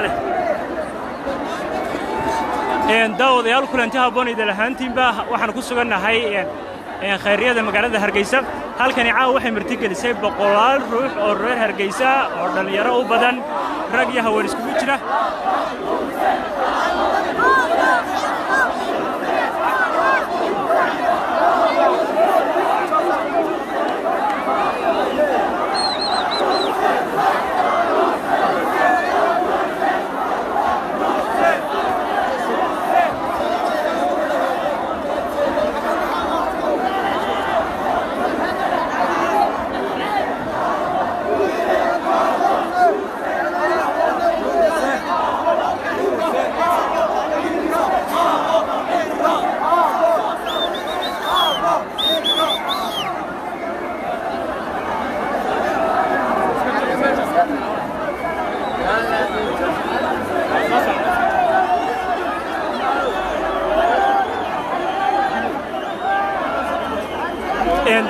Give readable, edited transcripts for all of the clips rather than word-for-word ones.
leh daawadayaal kulanti habboon idil ahaantiinba waxaan ku sugannahay khayriyada magaalada Hargeysa halkani caawa waxay martigelisay boqolaal ruux oo reer Hargeysa oo dhalinyaro u badan rag iyo haween isku jira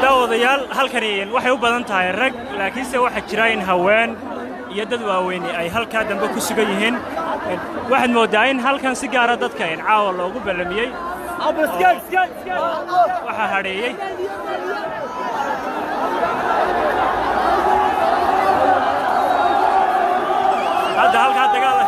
daawadayaal halkani waxay u badan tahay rag laakiin se waxa jira in haween iyo dad waaweyn ay halka dambe ku sugan yihiin waxaad moodaa in halkan si gaar ah dadka caawa loogu ballamiyay waxa hareeyay hadda halka dagaal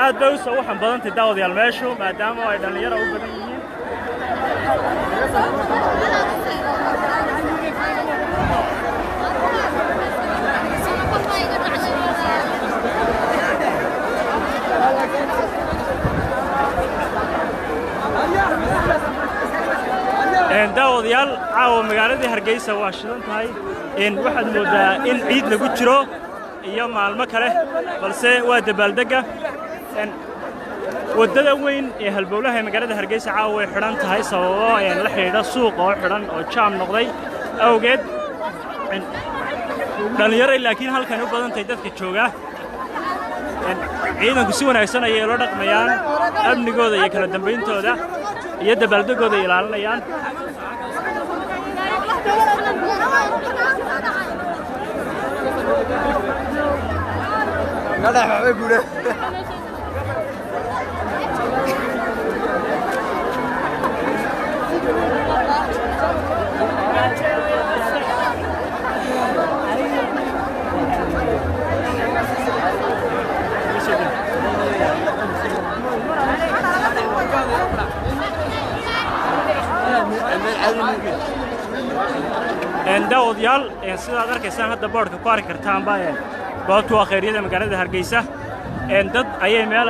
aad bay u soo waxan badantay daawadayaal meeshu maadaama ay dhalinyaro u badan yihiin daawadayaal caawa magaaladii Hargeysa waa shidan tahay waxaad moodaa in ciid lagu jiro iyo maalmo kale balse waa dabaaldega wadada weyn ee halbowlaha magaalada Hargeysa caawa way xiran tahay sababo la xiriira suuq oo xiran oo jaam noqday awgeed dhalinyaro laakiin halkan u badan tahay dadka jooga ciidanku si wanaagsan ayay loo dhaqmayaan amnigooda iyo kala dambayntooda iyo dabaaldegooda ilaalinayaan nada waxay guule daawadayaal sidaad arkaysaan hadda boorka ku arki kartaanba goobtu waa khayriyada magaalada Hargeysa dad ayay meel